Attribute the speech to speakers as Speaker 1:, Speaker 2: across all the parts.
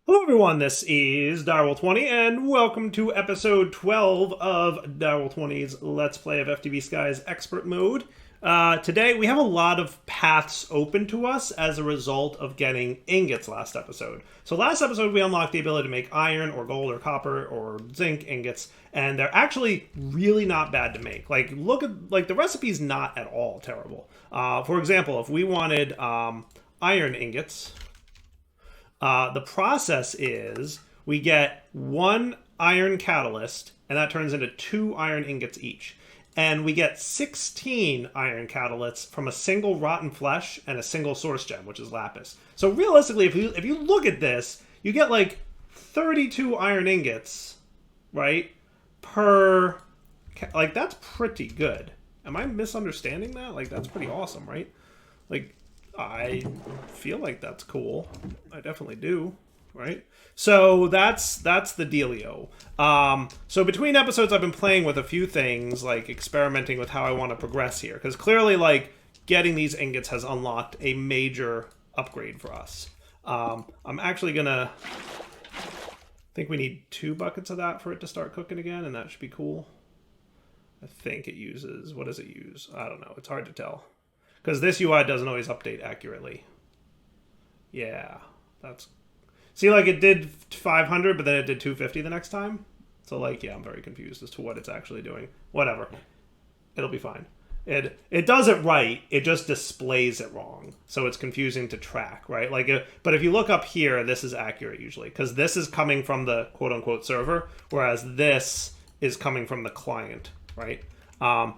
Speaker 1: Hello everyone, this is Direwolf20 and welcome to episode 12 of Direwolf20's Let's Play of FTB Sky's Expert Mode. Today we have a lot of paths open to us as a result of getting ingots last episode. So last episode we unlocked the ability to make iron or gold or copper or zinc ingots, and they're actually really not bad to make. Like, look at, the recipe's not at all terrible. For example, if we wanted iron ingots, the process is we get one iron catalyst, and that turns into 2 iron ingots each. And we get 16 iron catalysts from a single rotten flesh and a single source gem, which is lapis. So realistically, if you look at this, you get like 32 iron ingots, right? Per, like, that's pretty good. Am I misunderstanding that? Like, that's pretty awesome, right? Like, I feel like that's cool. I definitely do, right? So that's the dealio. So between episodes, I've been playing with a few things, like experimenting with how I want to progress here, because clearly, like, getting these ingots has unlocked a major upgrade for us. I'm actually gonna think we need 2 buckets of that for it to start cooking again, and that should be cool. I think it uses, what does it use? I don't know. It's hard to tell. Because this UI doesn't always update accurately. Yeah, that's... See, like, it did 500, but then it did 250 the next time. So, like, yeah, I'm very confused as to what it's actually doing. Whatever. It'll be fine. It does it right, it just displays it wrong. So it's confusing to track, right? Like, but if you look up here, this is accurate usually. Because this is coming from the quote-unquote server, whereas this is coming from the client, right?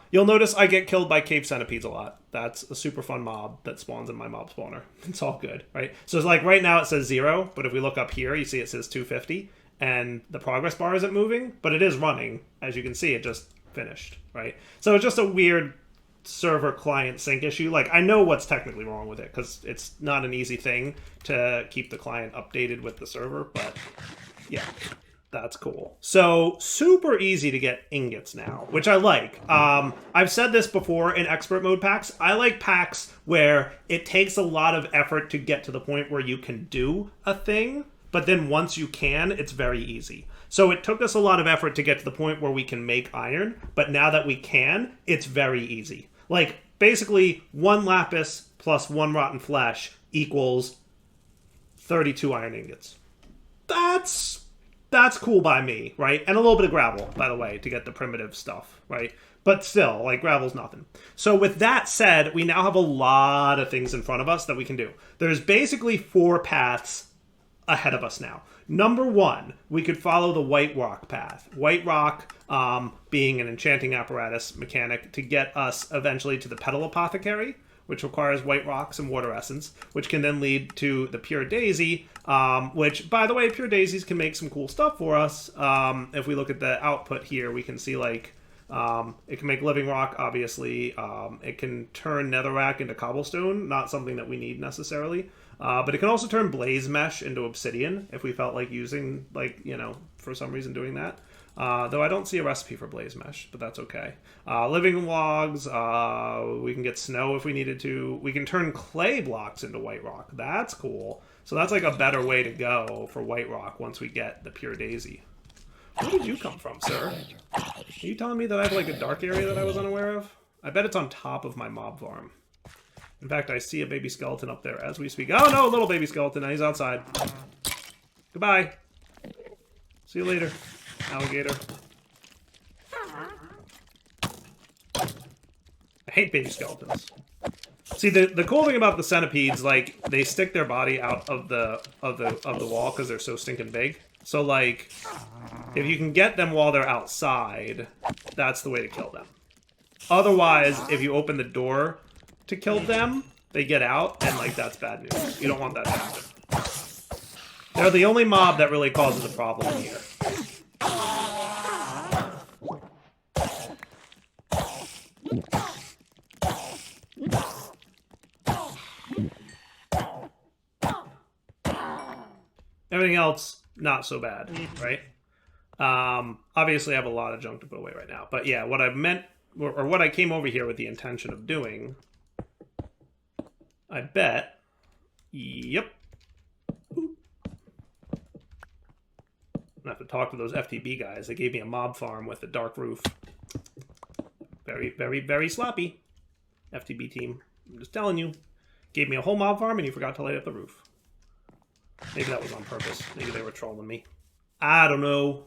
Speaker 1: You'll notice I get killed by cave centipedes a lot. That's a super fun mob that spawns in my mob spawner. It's all good, right? So it's like right now it says 0, but if we look up here, you see it says 250, and the progress bar isn't moving, but it is running. As you can see, it just finished, right? So it's just a weird server client sync issue. Like, I know what's technically wrong with it, because it's not an easy thing to keep the client updated with the server, but yeah. That's cool. So, super easy to get ingots now, which I like. I've said this before in expert mode packs. I like packs where it takes a lot of effort to get to the point where you can do a thing, but then once you can, it's very easy. So it took us a lot of effort to get to the point where we can make iron, but now that we can, it's very easy. Like, basically, 1 lapis plus 1 rotten flesh equals 32 iron ingots. That's cool by me, right? And a little bit of gravel, by the way, to get the primitive stuff, right? But still, like, gravel's nothing. So with that said, we now have a lot of things in front of us that we can do. There's basically 4 paths ahead of us now. Number 1, we could follow the White Rock path. White Rock being an enchanting apparatus mechanic to get us eventually to the Petal Apothecary, which requires white rocks and water essence, which can then lead to the Pure Daisy, which, by the way, Pure Daisies can make some cool stuff for us. If we look at the output here, we can see, like, it can make living rock, obviously. It can turn netherrack into cobblestone, not something that we need necessarily. But it can also turn blaze mesh into obsidian, if we felt like using, like, you know, for some reason doing that. Though I don't see a recipe for blaze mesh, but that's okay. Living logs, we can get snow if we needed to. We can turn clay blocks into white rock. That's cool. So that's like a better way to go for white rock once we get the Pure Daisy. Where did you come from, sir? Are you telling me that I have like a dark area that I was unaware of? I bet it's on top of my mob farm. In fact, I see a baby skeleton up there as we speak. Oh no, a little baby skeleton. Now he's outside. Goodbye. See you later, alligator. I hate baby skeletons. See, the cool thing about the centipedes, like, they stick their body out of the wall because they're so stinking big. So, like, if you can get them while they're outside, that's the way to kill them. Otherwise, if you open the door to kill them, they get out, and, like, that's bad news. You don't want that to happen. They're the only mob that really causes a problem here. Everything else, not so bad, right? Obviously, I have a lot of junk to put away right now. But yeah, what I meant, or what I came over here with the intention of doing, I bet, yep, have to talk to those FTB guys. They gave me a mob farm with a dark roof. Very, very, very sloppy. FTB team. I'm just telling you. Gave me a whole mob farm and you forgot to light up the roof. Maybe that was on purpose. Maybe they were trolling me. I don't know.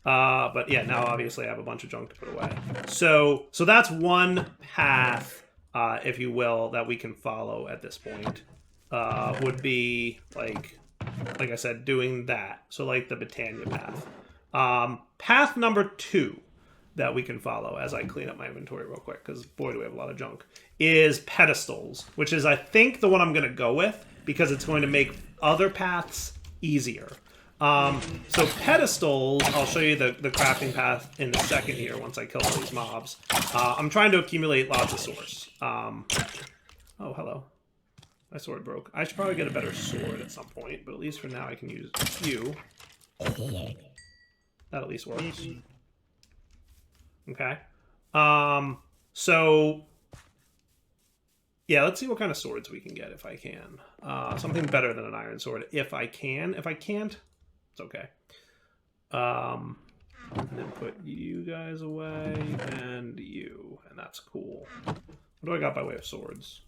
Speaker 1: But yeah, now obviously I have a bunch of junk to put away. So that's one path, if you will, that we can follow at this point. Would be like I said, doing that. So like the Britannia path. Path number 2 that we can follow as I clean up my inventory real quick, because boy do we have a lot of junk, is pedestals, which is I think the one I'm going to go with because it's going to make other paths easier. So pedestals, I'll show you the crafting path in a second here once I kill all these mobs. I'm trying to accumulate lots of swords. Oh, hello. My sword broke. I should probably get a better sword at some point, but at least for now I can use a few. That at least works. Okay. So yeah, let's see what kind of swords we can get if I can. Something better than an iron sword if I can. If I can't, it's okay. And then put you guys away and you, and that's cool. What do I got by way of swords?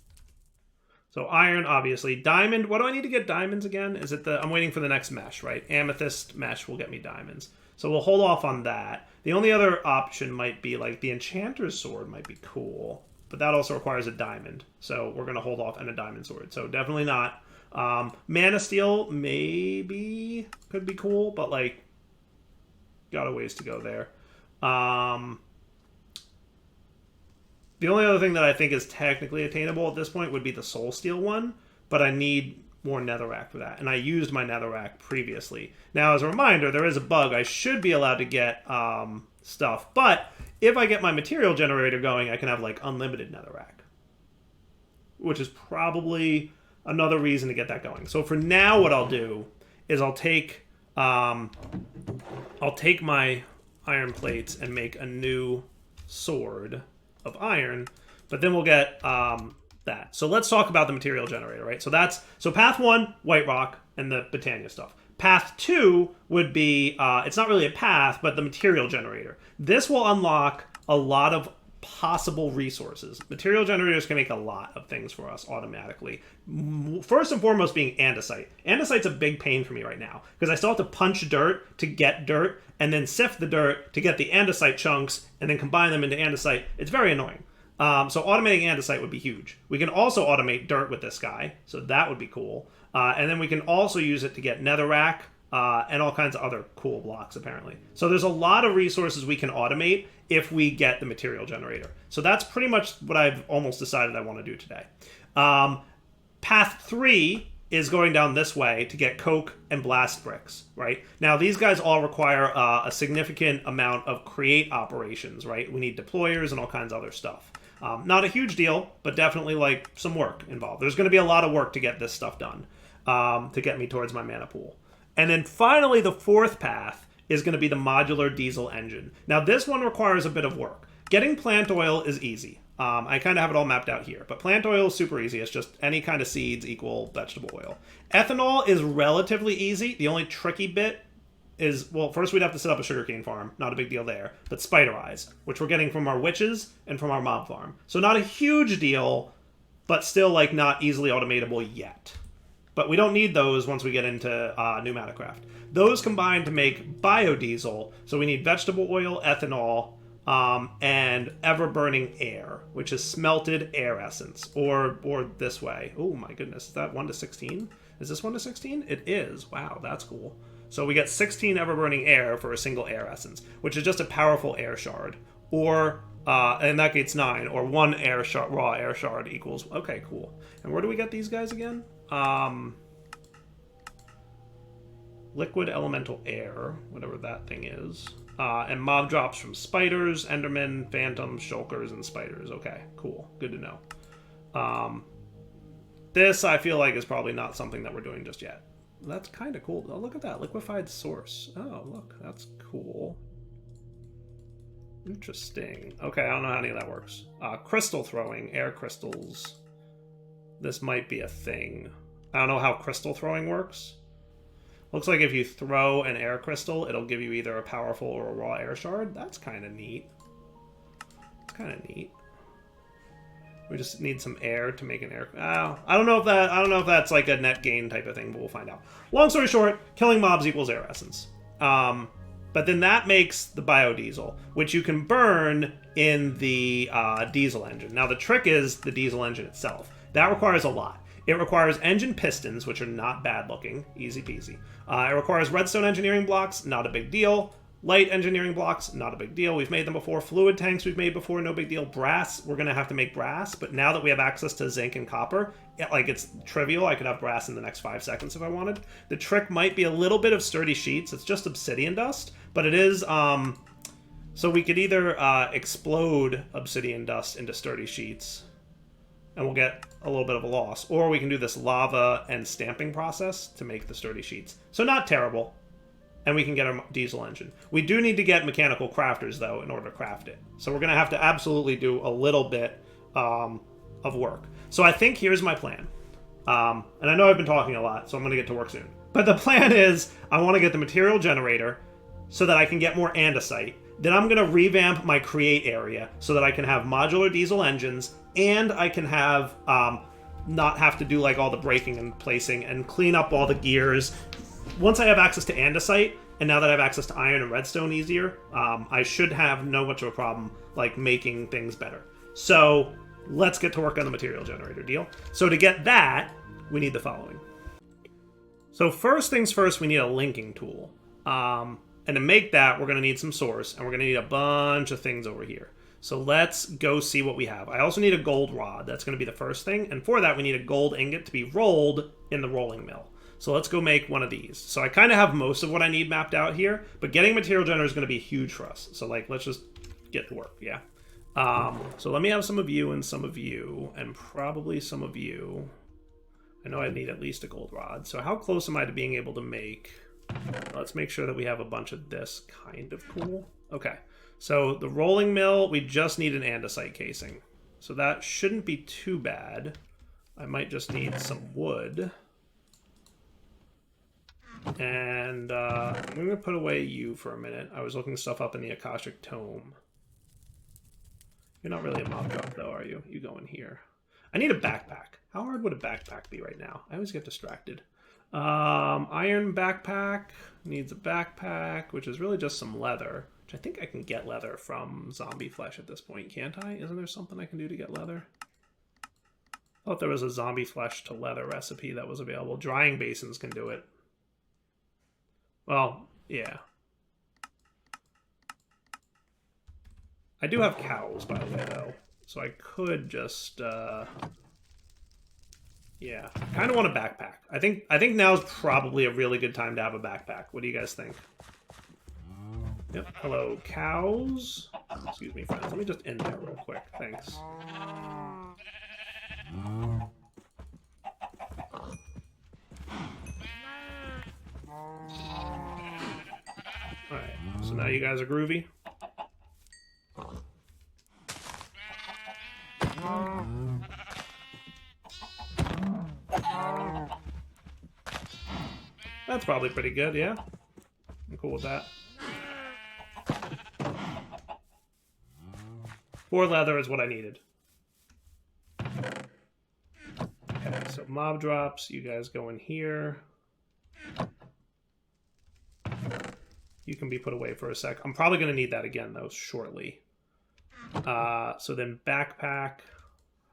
Speaker 1: So iron, obviously. Diamond, what do I need to get diamonds again? Is it I'm waiting for the next mesh, right? Amethyst mesh will get me diamonds. So we'll hold off on that. The only other option might be like the enchanter's sword might be cool, but that also requires a diamond. So we're going to hold off on a diamond sword. So definitely not. Mana Steel maybe could be cool, but like got a ways to go there. The only other thing that I think is technically attainable at this point would be the Soul Steel one, but I need more netherrack for that, and I used my netherrack previously. Now, as a reminder, there is a bug. I should be allowed to get stuff, but if I get my material generator going, I can have like unlimited netherrack, which is probably another reason to get that going. So for now, what I'll do is I'll take my iron plates and make a new sword of iron, but then we'll get that. So let's talk about the material generator, right? So path 1, White Rock and the Britannia stuff. Path 2 would be, it's not really a path, but the material generator. This will unlock a lot of possible resources. Material generators can make a lot of things for us automatically. First and foremost being andesite. Andesite's a big pain for me right now because I still have to punch dirt to get dirt and then sift the dirt to get the andesite chunks and then combine them into andesite. It's very annoying. So automating andesite would be huge. We can also automate dirt with this guy, so that would be cool. And then we can also use it to get netherrack and all kinds of other cool blocks, apparently. So there's a lot of resources we can automate if we get the material generator. So that's pretty much what I've almost decided I want to do today. Path 3 is going down this way to get coke and blast bricks, right? Now, these guys all require a significant amount of create operations, right? We need deployers and all kinds of other stuff. Not a huge deal, but definitely like some work involved. There's going to be a lot of work to get this stuff done, to get me towards my mana pool. And then finally, the 4th path is going to be the modular diesel engine. Now, this one requires a bit of work. Getting plant oil is easy. I kind of have it all mapped out here, but plant oil is super easy. It's just any kind of seeds equal vegetable oil. Ethanol is relatively easy. The only tricky bit is, well, first we'd have to set up a sugarcane farm. Not a big deal there. But spider eyes, which we're getting from our witches and from our mob farm. So not a huge deal, but still like not easily automatable yet. But we don't need those once we get into new Matacraft. Those combine to make biodiesel. So we need vegetable oil, ethanol, and ever-burning air, which is smelted air essence, or this way. Oh my goodness, is that 1 to 16? Is this 1 to 16? It is. Wow, that's cool. So we get 16 ever-burning air for a single air essence, which is just a powerful air shard. Or, and that gets 9, or 1 air shard, raw air shard equals, okay, cool. And where do we get these guys again? Liquid elemental air, whatever that thing is. And mob drops from spiders, endermen, phantoms, shulkers, and spiders. Okay, cool. Good to know. This, I feel like, is probably not something that we're doing just yet. That's kind of cool. Oh, look at that. Liquefied source. Oh, look. That's cool. Interesting. Okay, I don't know how any of that works. Crystal throwing. Air crystals. This might be a thing. I don't know how crystal throwing works. Looks like if you throw an air crystal, it'll give you either a powerful or a raw air shard. That's kind of neat. It's kind of neat. We just need some air to make an air. I don't know if that's like a net gain type of thing, but we'll find out. Long story short, killing mobs equals air essence. But then that makes the biodiesel, which you can burn in the diesel engine. Now the trick is the diesel engine itself. That requires a lot. It requires engine pistons, which are not bad looking, easy peasy. It requires redstone engineering blocks, not a big deal. Light engineering blocks, not a big deal. We've made them before. Fluid tanks we've made before, no big deal. Brass, we're going to have to make brass. But now that we have access to zinc and copper, it's trivial. I could have brass in the next 5 seconds if I wanted. The trick might be a little bit of sturdy sheets. It's just obsidian dust, but it is... so we could either explode obsidian dust into sturdy sheets, and we'll get a little bit of a loss. Or we can do this lava and stamping process to make the sturdy sheets. So not terrible. And we can get our diesel engine. We do need to get mechanical crafters, though, in order to craft it. So we're going to have to absolutely do a little bit of work. So I think here's my plan. And I know I've been talking a lot, so I'm going to get to work soon. But the plan is I want to get the material generator so that I can get more andesite. Then I'm going to revamp my create area so that I can have modular diesel engines, and I can have not have to do like all the breaking and placing and clean up all the gears. Once I have access to andesite, and now that I have access to iron and redstone easier, I should have no much of a problem like making things better. So let's get to work on the material generator deal. So to get that, we need the following. So first things first, we need a linking tool. And to make that, we're going to need some source, and we're going to need a bunch of things over here. So let's go see what we have. I also need a gold rod. That's going to be the first thing. And for that, we need a gold ingot to be rolled in the rolling mill. So let's go make one of these. So I kind of have most of what I need mapped out here, but getting material generator is going to be huge for us. So like, let's just get to work, yeah. So let me have some of you and some of you, and probably some of you. I know I need at least a gold rod. So how close am I to being able to make... Let's make sure that we have a bunch of this kind of cool. Okay, so the rolling mill, we just need an andesite casing. So that shouldn't be too bad. I might just need some wood. And I'm going to put away you for a minute. I was looking stuff up in the Akashic Tome. You're not really a mob drop, though, are you? You go in here. I need a backpack. How hard would a backpack be right now? I always get distracted. Iron backpack needs a backpack, which is really just some leather. Which I think I can get leather from zombie flesh at this point, can't I? Isn't there something I can do to get leather? I thought there was a zombie flesh to leather recipe that was available. Drying basins can do it. Well, yeah. I do have cows, by the way, though. So I could just, yeah. I kind of want a backpack. I think now's probably a really good time to have a backpack. What do you guys think? Yep. Hello, cows. Excuse me, friends. Let me just end that real quick. Thanks. Alright, so now you guys are groovy. That's probably pretty good, yeah? I'm cool with that. 4 leather is what I needed. Okay, so mob drops, you guys go in here. You can be put away for a sec. I'm probably going to need that again, though, shortly. So then backpack.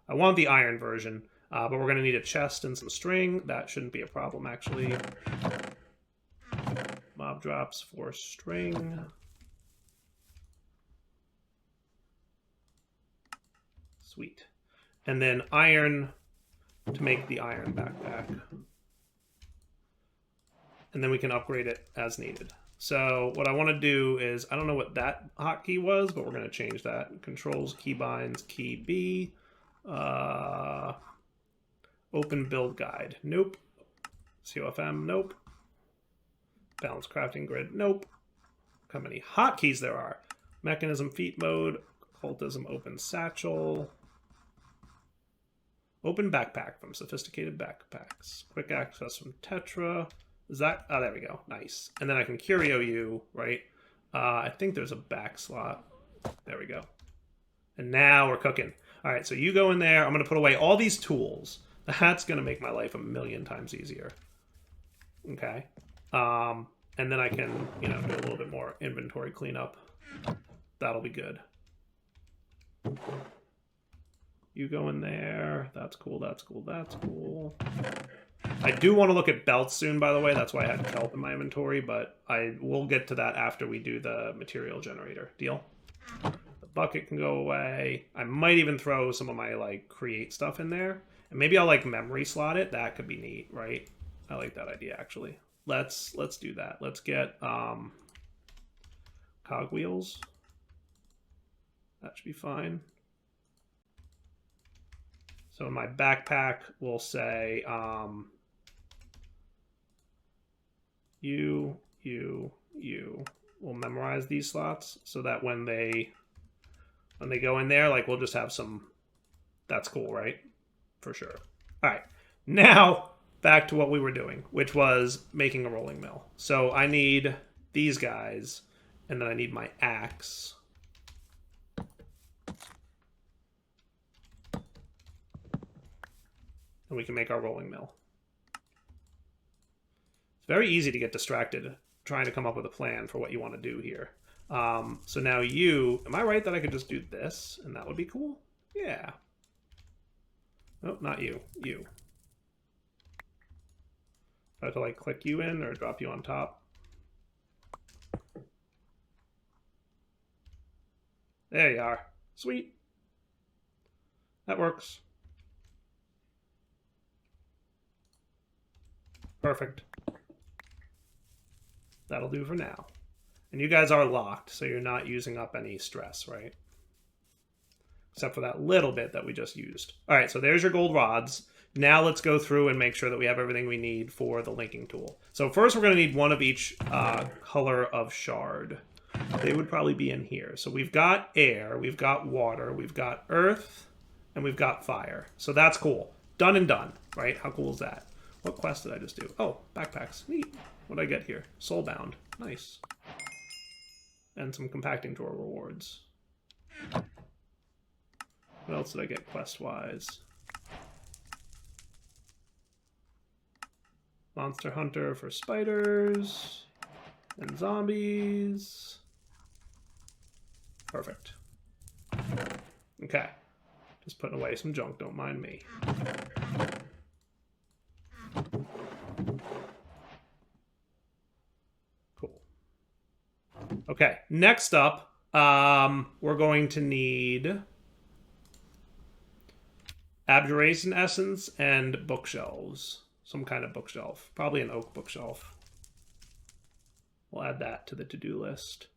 Speaker 1: I want the iron version, but we're going to need a chest and some string. That shouldn't be a problem, actually. Mob drops for string. Sweet. And then iron to make the iron backpack. And then we can upgrade it as needed. So what I want to do is, I don't know what that hotkey was, but we're going to change that. Controls, keybinds, key B. Open build guide. Nope. COFM. Nope. Balance crafting grid. Nope. Look how many hotkeys there are. Mechanism feat mode. Occultism open satchel. Open backpack from sophisticated backpacks. Quick access from Tetra. Is that, oh, there we go, nice. And then I can curio you, right? I think there's a back slot. There we go. And now we're cooking. All right, so you go in there. I'm going to put away all these tools. That's going to make my life a million times easier. Okay. And then I can, you know, do a little bit more inventory cleanup. That'll be good. You go in there. That's cool, that's cool, that's cool. I do want to look at belts soon, by the way. That's why I had kelp in my inventory, but I will get to that after we do the material generator. Deal? The bucket can go away. I might even throw some of my, like, create stuff in there. And maybe I'll, like, memory slot it. That could be neat, right? I like that idea, actually. Let's do that. Let's get cogwheels. That should be fine. So in my backpack, we'll say you. We'll memorize these slots so that when they go in there, like, we'll just have some. That's cool, right? For sure. All right. Now back to what we were doing, which was making a rolling mill. So I need these guys, and then I need my axe. And we can make our rolling mill. It's very easy to get distracted trying to come up with a plan for what you want to do here. So now you, am I right that I could just do this and that would be cool? Yeah. Nope, not you. You. I have to, like, click you in or drop you on top. There you are. Sweet. That works. Perfect. That'll do for now. And you guys are locked, so you're not using up any stress, right? Except for that little bit that we just used. All right, so there's your gold rods. Now let's go through and make sure that we have everything we need for the linking tool. So first we're going to need one of each color of shard. They would probably be in here. So we've got air, we've got water, we've got earth, and we've got fire. So that's cool. Done and done, right? How cool is that? What quest did I just do? Oh, backpacks. Neat. What did I get here? Soulbound. Nice. And some compacting drawer rewards. What else did I get quest-wise? Monster Hunter for spiders and zombies. Perfect. Okay. Just putting away some junk, don't mind me. Cool. Okay, next up, we're going to need abjuration essence and bookshelves. Some kind of bookshelf. Probably an oak bookshelf. We'll add that to the to-do list.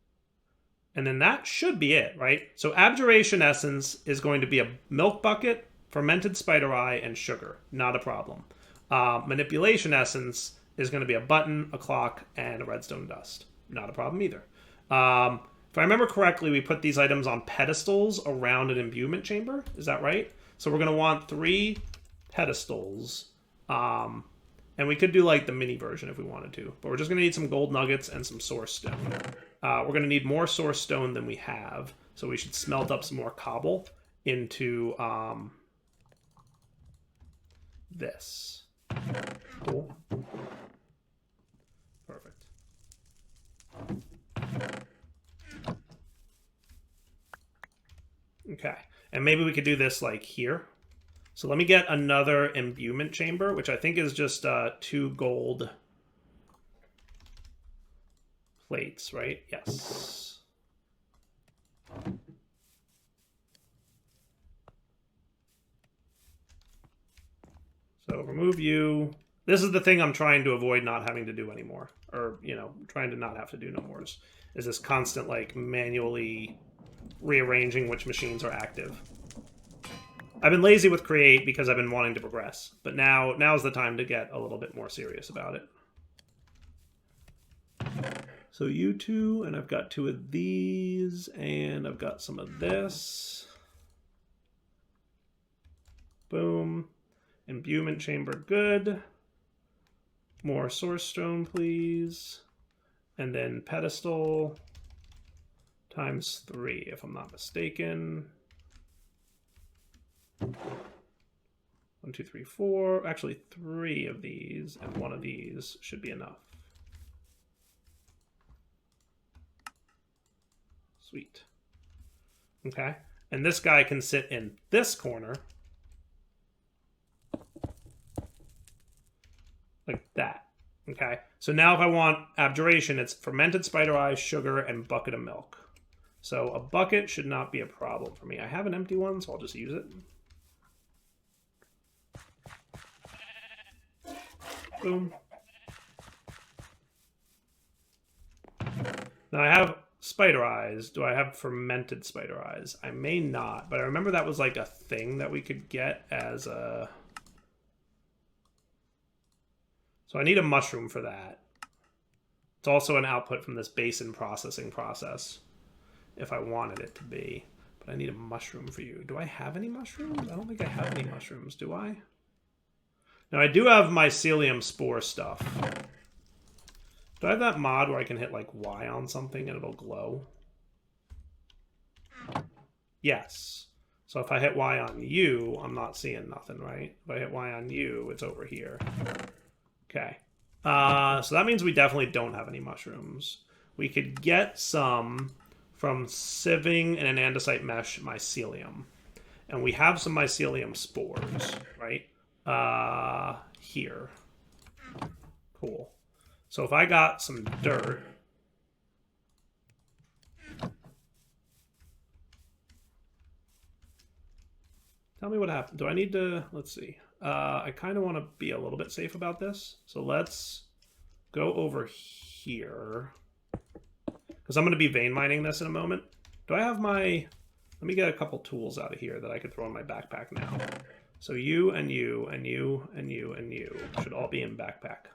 Speaker 1: And then that should be it, right? So abjuration essence is going to be a milk bucket, fermented spider eye, and sugar. Not a problem. Manipulation essence is going to be a button, a clock, and a redstone dust. Not a problem either. If I remember correctly, we put these items on pedestals around an imbuement chamber. Is that right? So we're going to want 3 pedestals. And we could do, like, the mini version if we wanted to. But we're just going to need some gold nuggets and some source stone. We're going to need more source stone than we have. So we should smelt up some more cobble into this. Cool. Perfect. Okay. And maybe we could do this, like, here. So let me get another imbuement chamber, which I think is just 2 gold plates, right? Yes. So remove you. This is the thing I'm trying to avoid not having to do anymore. Or, you know, trying to not have to do no more. Is this constant, like, manually rearranging which machines are active. I've been lazy with create because I've been wanting to progress, but now's the time to get a little bit more serious about it. So you 2, and I've got 2 of these, and I've got some of this. Boom. Imbuement chamber, good. More source stone, please. And then pedestal times 3, if I'm not mistaken. 1, 2, 3, 4. Actually, 3 of these and 1 of these should be enough. Sweet. Okay. And this guy can sit in this corner. Like that. Okay. So now if I want abjuration, it's fermented spider eyes, sugar, and bucket of milk. So a bucket should not be a problem for me. I have an empty one, so I'll just use it. Boom. Now I have spider eyes. Do I have fermented spider eyes? I may not, but I remember that was like a thing that we could get as a... So I need a mushroom for that. It's also an output from this basin processing process, if I wanted it to be. But I need a mushroom for you. Do I have any mushrooms? I don't think I have any mushrooms, do I? Now I do have mycelium spore stuff. Do I have that mod where I can hit like Y on something and it'll glow? Yes. So if I hit Y on you, I'm not seeing nothing, right? If I hit Y on you, it's over here. Okay. So that means we definitely don't have any mushrooms. We could get some from sieving and an andesite mesh mycelium. And we have some mycelium spores, right? Here. Cool. So if I got some dirt... Tell me what happened. Do I need to... Let's see. I kind of want to be a little bit safe about this. So let's go over here. Because I'm going to be vein mining this in a moment. Do I have my... Let me get a couple tools out of here that I could throw in my backpack now. So you and you and you and you and you should all be in backpack.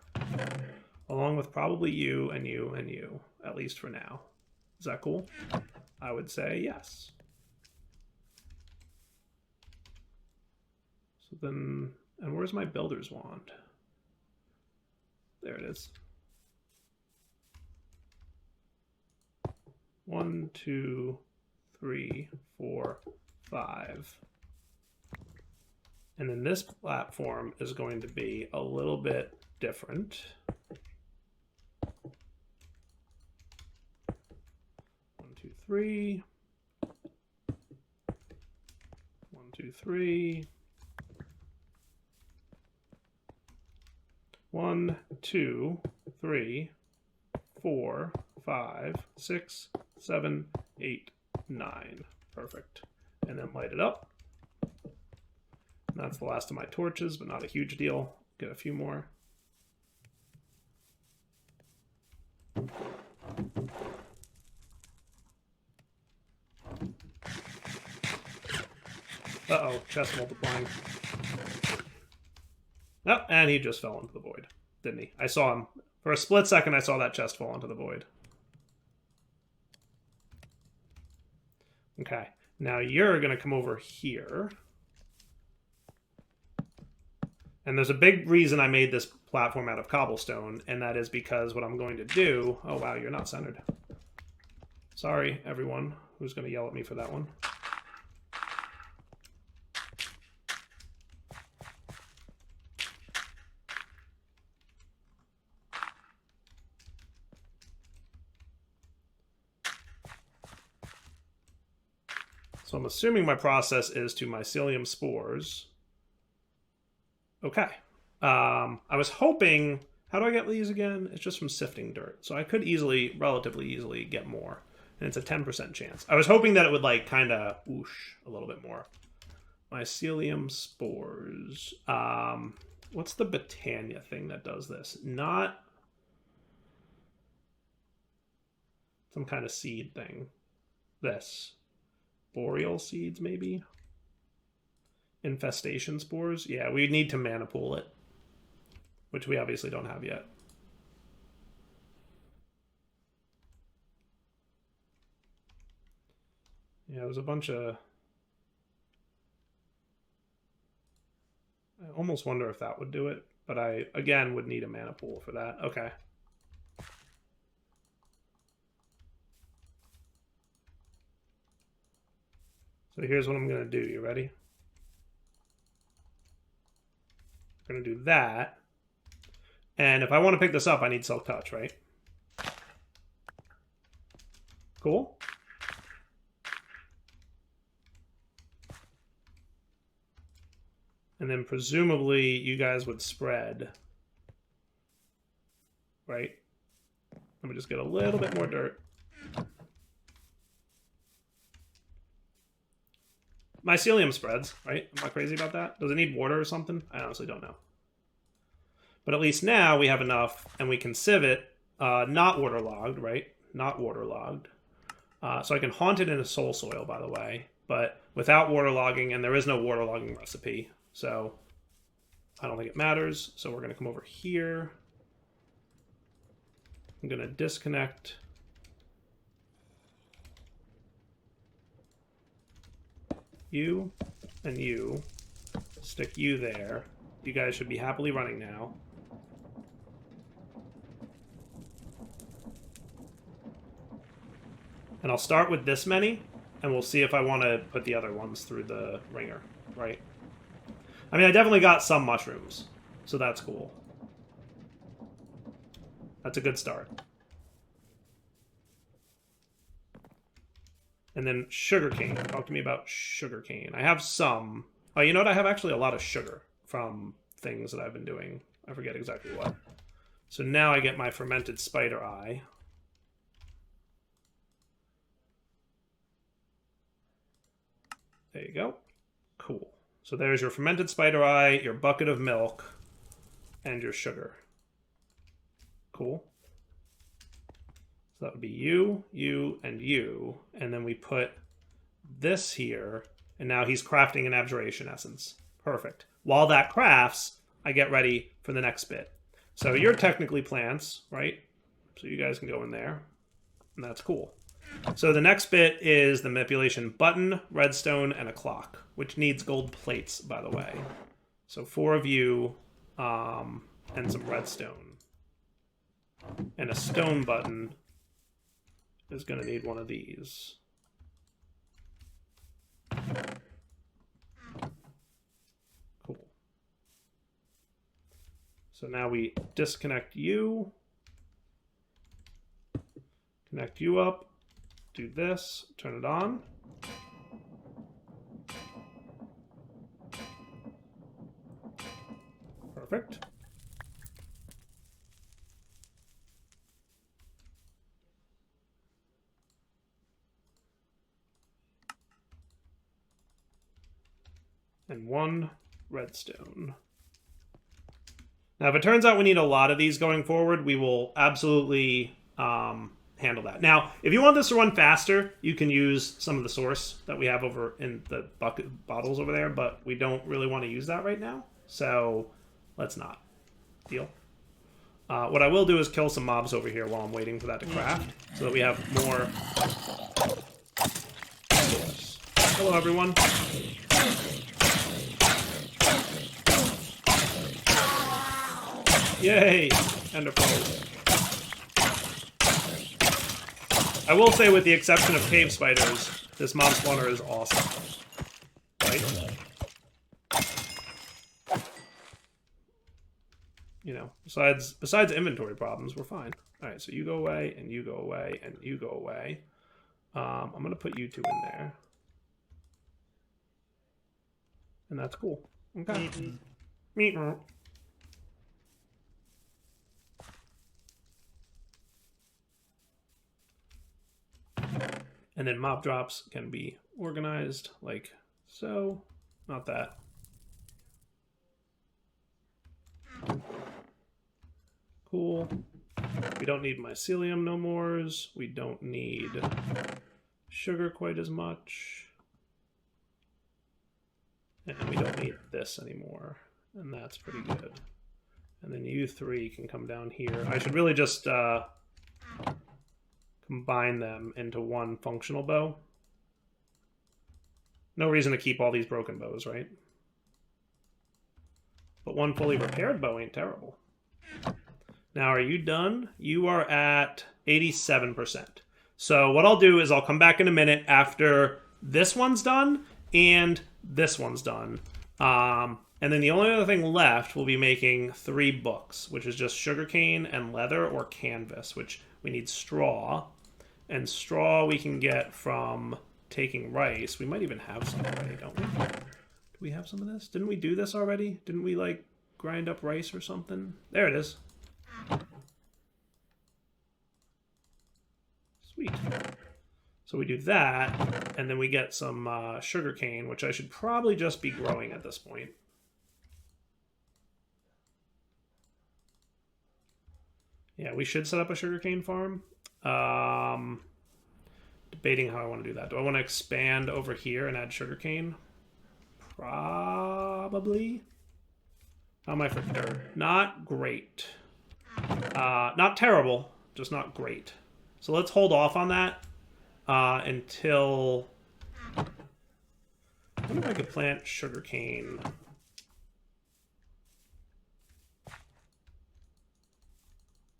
Speaker 1: Along with probably you and you and you, at least for now. Is that cool? I would say yes. So then, and where's my builder's wand? There it is. 1, 2, 3, 4, 5. And then this platform is going to be a little bit different. 1, 2, 3. 1, 2, 3. 1, 2, 3, 4, 5, 6, 7, 8, 9. Perfect. And then light it up. And that's the last of my torches, but not a huge deal. Get a few more. Uh-oh, chest multiplying. Oh, and he just fell into the void, didn't he? I saw him. For a split second, I saw that chest fall into the void. Okay, now you're going to come over here. And there's a big reason I made this platform out of cobblestone, and that is because what I'm going to do... Oh, wow, you're not centered. Sorry, everyone who's going to yell at me for that one. So I'm assuming my process is to mycelium spores. Okay. I was hoping... How do I get these again? It's just from sifting dirt. So I could easily, relatively easily, get more. And it's a 10% chance. I was hoping that it would, like, kind of whoosh a little bit more. Mycelium spores. What's the Botania thing that does this? Not some kind of seed thing. This. Boreal seeds, maybe? Infestation spores? Yeah, we need to mana pool it. Which we obviously don't have yet. Yeah, there's a bunch of... I almost wonder if that would do it. But I, again, would need a mana pool for that. Okay. So here's what I'm going to do. You ready? I'm going to do that. And if I want to pick this up, I need Silk Touch, right? Cool. And then presumably you guys would spread. Right? Let me just get a little bit more dirt. Mycelium spreads, right? I'm not crazy about that. Does it need water or something? I honestly don't know. But at least now we have enough, and we can sieve it, not waterlogged, right? Not waterlogged. So I can haunt it in a soul soil, by the way, but without waterlogging, and there is no waterlogging recipe, so I don't think it matters. So we're going to come over here. I'm going to disconnect you and you. Stick you there. You guys should be happily running now. And I'll start with this many, and we'll see if I want to put the other ones through the ringer, right? I mean, I definitely got some mushrooms, so that's cool. That's a good start. And then sugarcane. Talk to me about sugarcane. I have some. Oh, you know what? I have actually a lot of sugar from things that I've been doing. I forget exactly what. So now I get my fermented spider eye. There you go. Cool. So there's your fermented spider eye, your bucket of milk, and your sugar. Cool. So that would be you, you, and you. And then we put this here, and now he's crafting an abjuration essence. Perfect. While that crafts, I get ready for the next bit. So you're technically plants, right? So you guys can go in there, and that's cool. So the next bit is the manipulation button, redstone, and a clock, which needs gold plates, by the way. So 4 of you, and some redstone. And a stone button is going to need one of these. Cool. So now we disconnect you. Connect you up. Do this. Turn it on. Perfect. And 1 redstone. Now, if it turns out we need a lot of these going forward, we will absolutely handle that. Now, if you want this to run faster, you can use some of the source that we have over in the bucket bottles over there, but we don't really want to use that right now, so let's not. Deal? What I will do is kill some mobs over here while I'm waiting for that to craft, so that we have more source. Hello, everyone. Yay! Ender pearls. I will say, with the exception of cave spiders, this mob spawner is awesome. Right? You know, besides inventory problems, we're fine. Alright, so you go away, and you go away, and you go away. I'm going to put you 2 in there. And that's cool. Okay. Meet. And then mob drops can be organized like so. Not that. Cool. We don't need mycelium no mores. We don't need sugar quite as much. And we don't need this anymore. And that's pretty good. And then you 3 can come down here. I should really just combine them into one functional bow. No reason to keep all these broken bows, right? But one fully repaired bow ain't terrible. Now, are you done? You are at 87%. So what I'll do is I'll come back in a minute after this one's done and this one's done. And then the only other thing left will be making 3 books, which is just sugarcane and leather or canvas, which we need straw. And straw we can get from taking rice. We might even have some already, don't we? Do we have some of this? Didn't we do this already? Didn't we, like, grind up rice or something? There it is. Sweet. So we do that, and then we get some sugarcane, which I should probably just be growing at this point. Yeah, we should set up a sugarcane farm. Debating how I want to do that. Do I want to expand over here and add sugarcane? Probably. How am I for dirt? Not great. Not terrible, just not great. So let's hold off on that until... I wonder if I could plant sugarcane.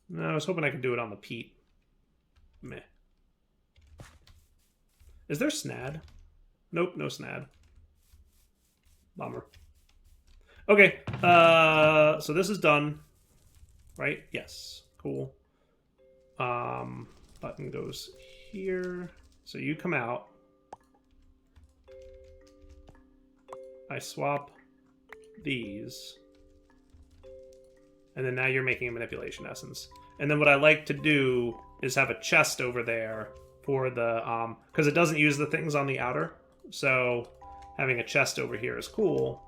Speaker 1: No, I was hoping I could do it on the peat. Meh. Is there snad? Nope, no snad. Bummer. Okay, so this is done. Right? Yes. Cool. Button goes here. So you come out. I swap these. And then now you're making a manipulation essence. And then what I like to do is have a chest over there for the, because it doesn't use the things on the outer. So having a chest over here is cool.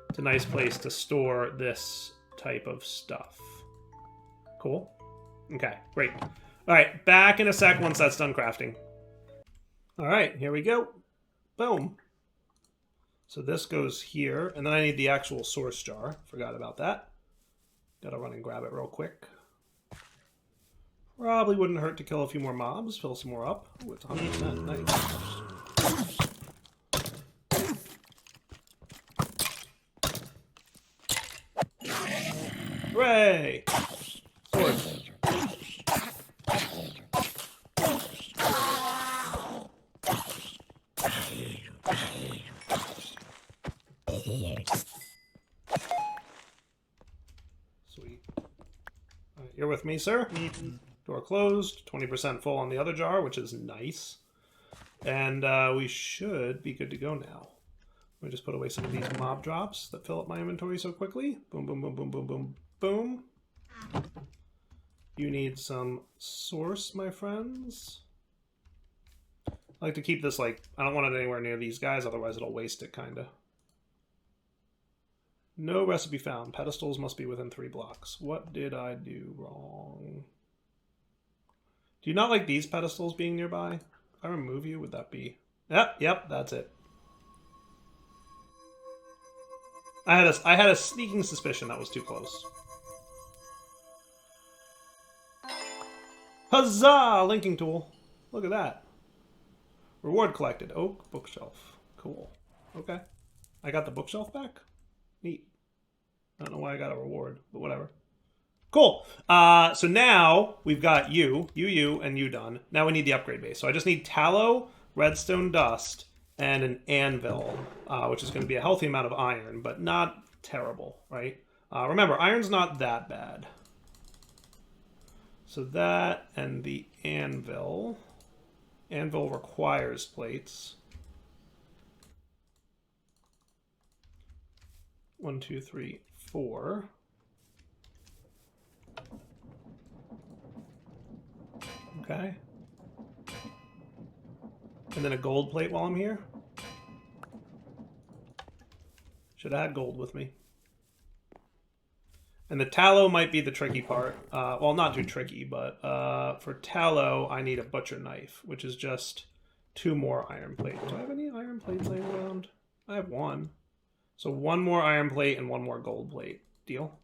Speaker 1: It's a nice place to store this type of stuff. Cool. Okay, great. All right, back in a sec once that's done crafting. All right, here we go. Boom. So this goes here, and then I need the actual source jar. Forgot about that. Gotta run and grab it real quick. Probably wouldn't hurt to kill a few more mobs, fill some more up. Ooh, it's 100%. Nice. Hooray! Swords. Sweet. Alright, you're with me, sir? Door closed. 20% full on the other jar, which is nice. And we should be good to go now. Let me just put away some of these mob drops that fill up my inventory so quickly. Boom, boom, boom, boom, boom, boom, boom. You need some source, my friends. I like to keep this, like, I don't want it anywhere near these guys, otherwise it'll waste it, kinda. No recipe found. Pedestals must be within 3 blocks. What did I do wrong? Do you not like these pedestals being nearby? If I remove you, would that be... Yep, that's it. I had a sneaking suspicion that was too close. Huzzah! Linking tool. Look at that. Reward collected. Oak bookshelf. Cool. Okay. I got the bookshelf back? Neat. I don't know why I got a reward, but whatever. Cool. So now we've got you, and you done. Now we need the upgrade base. So I just need tallow, redstone dust, and an anvil, which is going to be a healthy amount of iron, but not terrible, right? Remember, iron's not that bad. So that and the anvil. Anvil requires plates. 1, 2, 3, 4. Okay. And then a gold plate while I'm here. Should have had gold with me. And the tallow might be the tricky part. Well, not too tricky, but for tallow, I need a butcher knife, which is just 2 more iron plates. Do I have any iron plates laying around? I have 1. So 1 more iron plate and 1 more gold plate. Deal?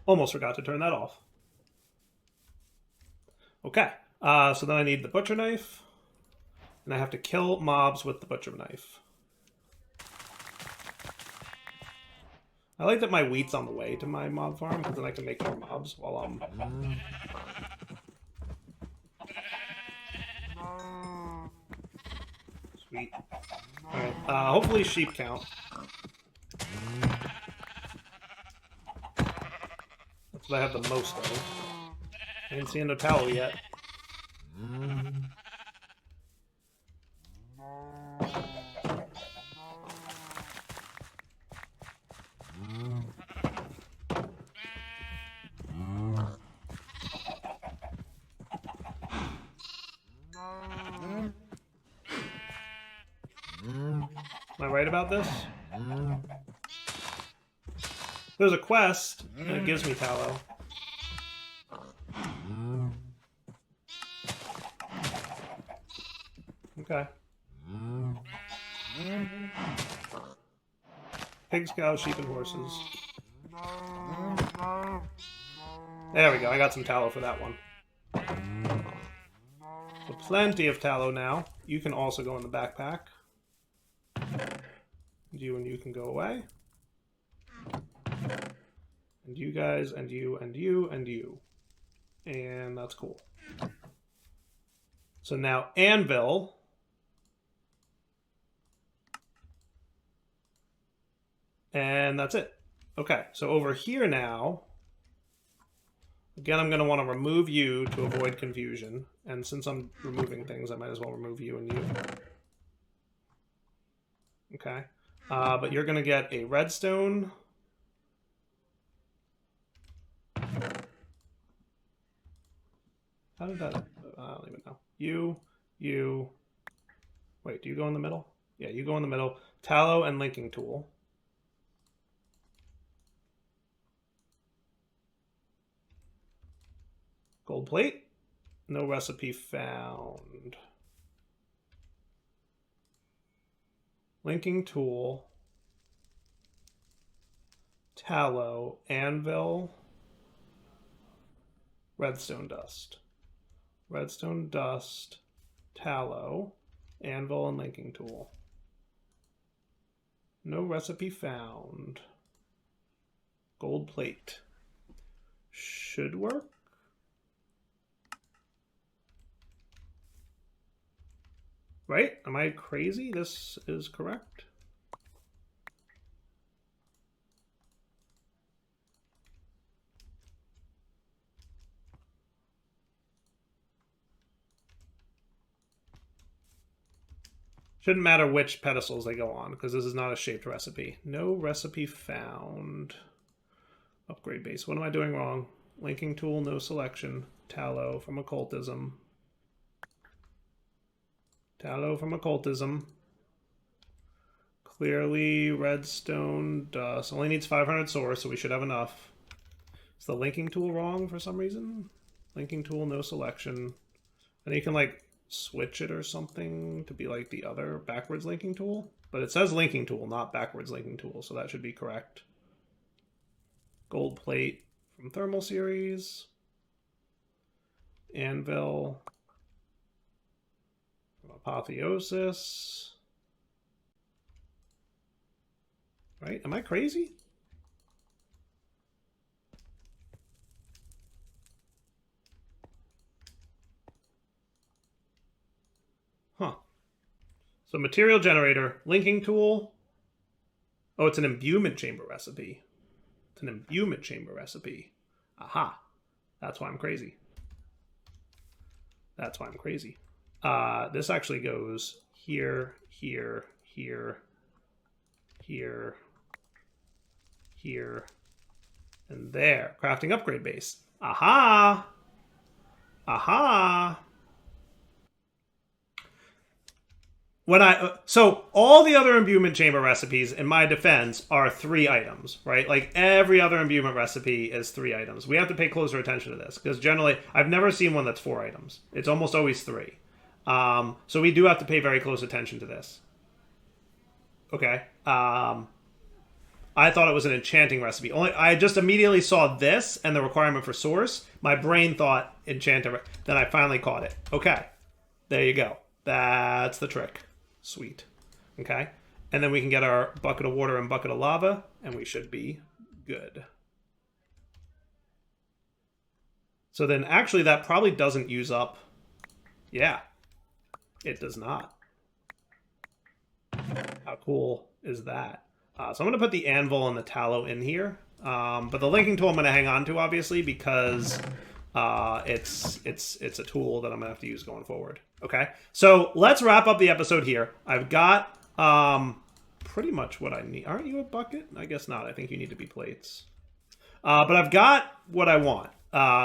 Speaker 1: Almost forgot to turn that off. Okay, so then I need the butcher knife. And I have to kill mobs with the butcher knife. I like that my wheat's on the way to my mob farm, because then I can make more mobs while I'm... Sweet. Alright, hopefully sheep count. That's what I have the most of. I ain't seen no tallow yet. Am I right about this? There's a quest, and it gives me tallow. Okay. Pigs, cows, sheep, and horses. There we go, I got some tallow for that one. So plenty of tallow now. You can also go in the backpack. You and you can go away. And you guys, and you, and you, and you. And that's cool. So now anvil. And that's it. Okay, so over here now, again, I'm going to want to remove you to avoid confusion. And since I'm removing things, I might as well remove you and you. Okay. But you're going to get a redstone. How did that... I don't even know. You... Wait, do you go in the middle? Yeah, you go in the middle. Tallow and linking tool. Gold plate. No recipe found. Linking tool. Tallow. Anvil. Redstone dust. Redstone dust. Tallow. Anvil and linking tool. No recipe found. Gold plate. Should work. Right? Am I crazy? This is correct. Shouldn't matter which pedestals they go on, because this is not a shaped recipe. No recipe found. Upgrade base. What am I doing wrong? Linking tool, no selection. Tallow from occultism. Tallow from occultism. Clearly redstone dust. Only needs 500 source, so we should have enough. Is the linking tool wrong for some reason? Linking tool, no selection. And you can like switch it or something to be like the other backwards linking tool. But it says linking tool, not backwards linking tool, so that should be correct. Gold plate from thermal series. Anvil. Apotheosis. Right? Am I crazy? Huh. So material generator, linking tool. Oh, it's an imbuement chamber recipe. It's an imbuement chamber recipe. Aha. That's why I'm crazy. That's why I'm crazy. This actually goes here, here, here, here, here, and there. Crafting upgrade base. Aha! Aha! So all the other imbuement chamber recipes, in my defense, are 3 items, right? Like every other imbuement recipe is 3 items. We have to pay closer attention to this because generally, I've never seen one that's 4 items. It's almost always 3. So we do have to pay very close attention to this. Okay. I I thought it was an enchanting recipe. I just immediately saw this and the requirement for source. My brain thought enchanter. Then I finally caught it. Okay. There you go. That's the trick. Sweet. Okay. And then we can get our bucket of water and bucket of lava, and we should be good. So then actually that probably doesn't use up. Yeah. It does not. How cool is that? So I'm going to put the anvil and the tallow in here. But the linking tool I'm going to hang on to, obviously, because it's a tool that I'm going to have to use going forward. Okay, so let's wrap up the episode here. I've got pretty much what I need. Aren't you a bucket? I guess not. I think you need to be plates. But I've got what I want,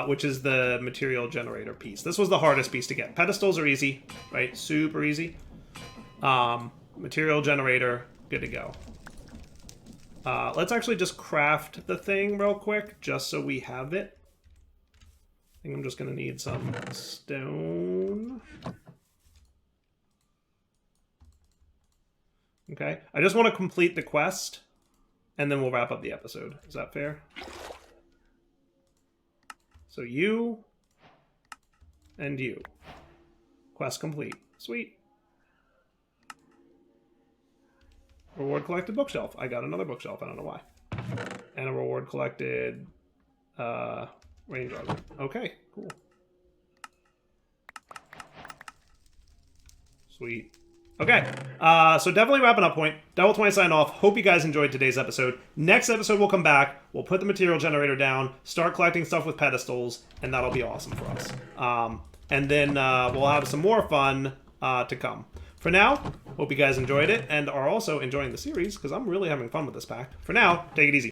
Speaker 1: which is the material generator piece. This was the hardest piece to get. Pedestals are easy, right? Super easy. Material generator, good to go. Let's actually just craft the thing real quick, just so we have it. I think I'm just going to need some stone. Okay, I just want to complete the quest, and then we'll wrap up the episode. Is that fair? So you and you. Quest complete. Sweet. Reward collected bookshelf. I got another bookshelf. I don't know why. And a reward collected range armor. Okay, cool. Sweet. Okay, so definitely wrapping up point. Ep12 sign off. Hope you guys enjoyed today's episode. Next episode we'll come back. We'll put the material generator down, start collecting stuff with pedestals, and that'll be awesome for us. And then we'll have some more fun to come. For now, hope you guys enjoyed it and are also enjoying the series, because I'm really having fun with this pack. For now, take it easy.